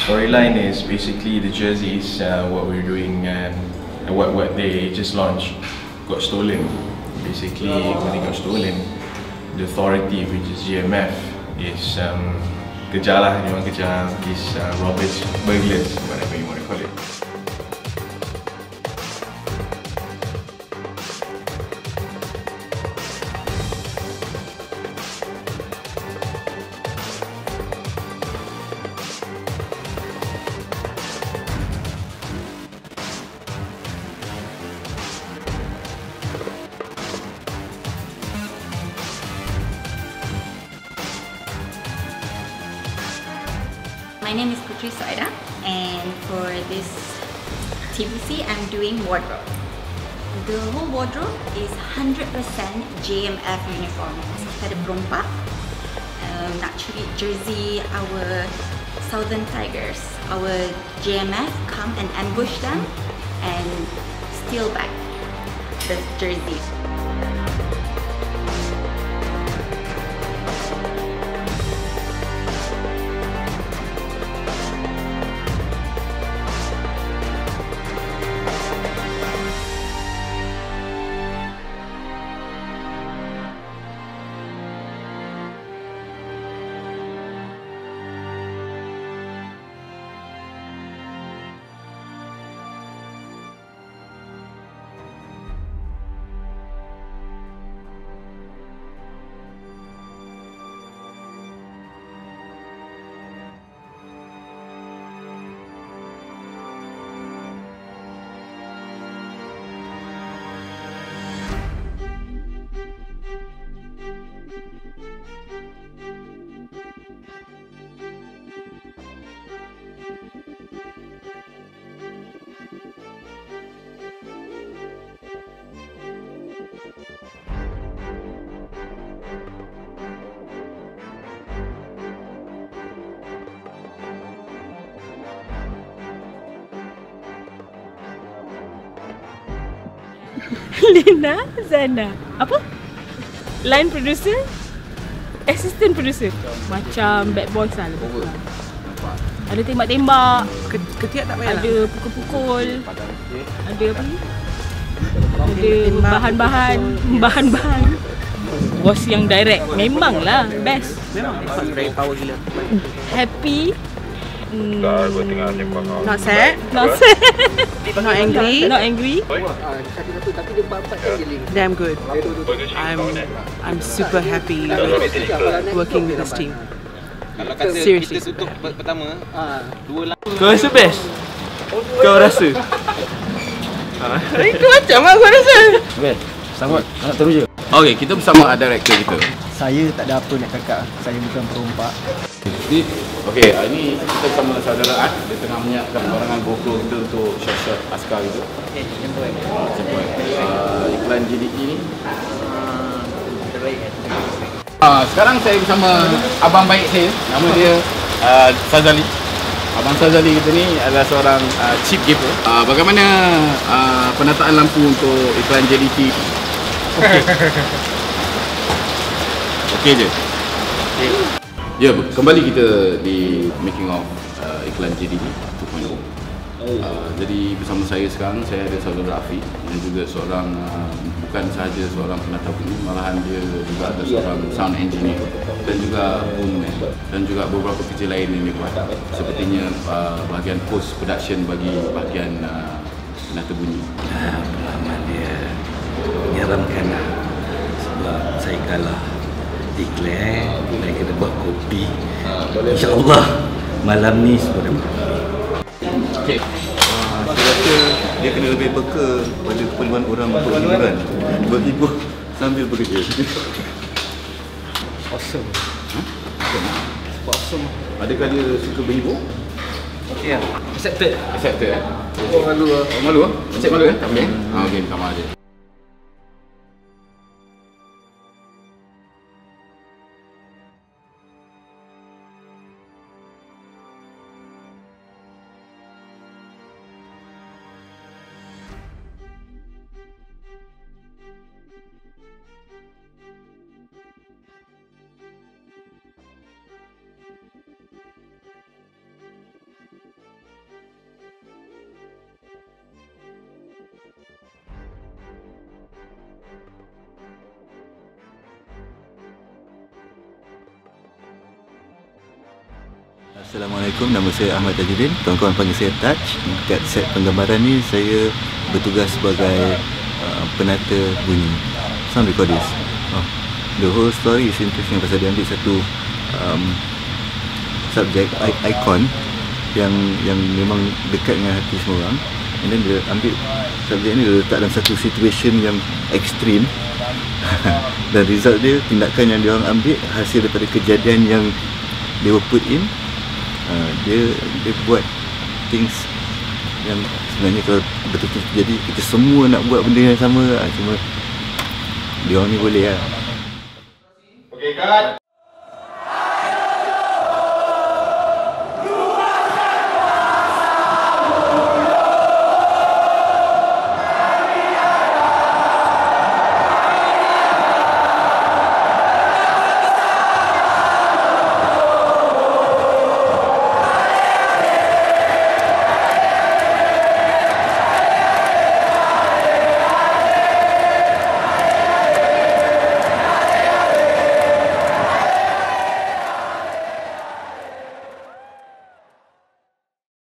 storyline is basically the jerseys, what we're doing and what they just launched got stolen. Basically, when they got stolen, the authority, which is GMF, is kejar lah, dia orang kejar these robbers, burglars, whatever you want to call it. My name is Putri Saida, and for this TVC I'm doing wardrobe. The whole wardrobe is 100% JMF uniform. Kita ada perompak, nak curi jersey our Southern Tigers. Our JMF come and ambush them and steal back the jersey. Lina Zana. Apa? Line producer? Assistant producer? Macam bad boys lah. Ada tembak-tembak. Ketiak tak payah. Ada pukul-pukul. Ada apa ni? Ada bahan-bahan. Bos yang direct. Memanglah best. Memang very power gila. Happy. Not sad. Not sad. Not angry. Not angry. Damn good. I'm super happy with working with this team. Seriously. Kau rasa best? Kau rasa? Itu macam lah kau rasa. Best. Sanggup nak terus je. Okay, kita bersama director kita. Saya tak ada apa nak cakap. Saya bukan perompak. Jadi, okay, ini kita bersama saudara Ad. Dia tengah menyiapkan barangan GoPro kita untuk shot-shot askar gitu. Okay, jemput. Iklan JDE ni. Sekarang saya bersama abang baik saya. Nama dia Sazali. Abang Sazali kita ni adalah seorang chip giver. Bagaimana penataan lampu untuk iklan JDT? Okey je. Ya, kembali kita di making of iklan JDT 2.0. Jadi bersama saya sekarang, saya ada saudara Afiq yang juga seorang bukan sahaja seorang penata bunyi, malahan dia juga ada seorang sound engineer dan juga boomman dan juga beberapa kerja lain yang dia buat, sepertinya bahagian post production bagi bahagian penata bunyi. Pengalaman dia menyeramkan lah. Sebab saya kalah iklan, saya kena buat kopi. InsyaAllah malam ni sudah Okay. Saya rasa dia kena lebih peka pada keperluan orang untuk hiburan, berhibur sambil bekerja. Awesome. Awesome. Adakah dia suka berhibur? Ya. Accepted. Accepted. Oh, malu lah. Oh, malu ah? Macam malu tak boleh? Okey, minta maaf je. Assalamualaikum, nama saya Ahmad Tajuddin. Kawan-kawan panggil saya Touch. Dekat set penggambaran ni saya bertugas sebagai penata bunyi, sound recordist. The whole story is interesting pasal dia ambil satu subjek, ikon yang memang dekat dengan hati semua orang, and then dia ambil subjek ni, dia letak dalam satu situation yang ekstrim dan result dia, tindakan yang dia orang ambil hasil daripada kejadian yang they were put in. Dia buat things yang sebenarnya kalau betul-betul terjadi, kita semua nak buat benda yang sama, cuma dia orang ni boleh lah. Okay, cut.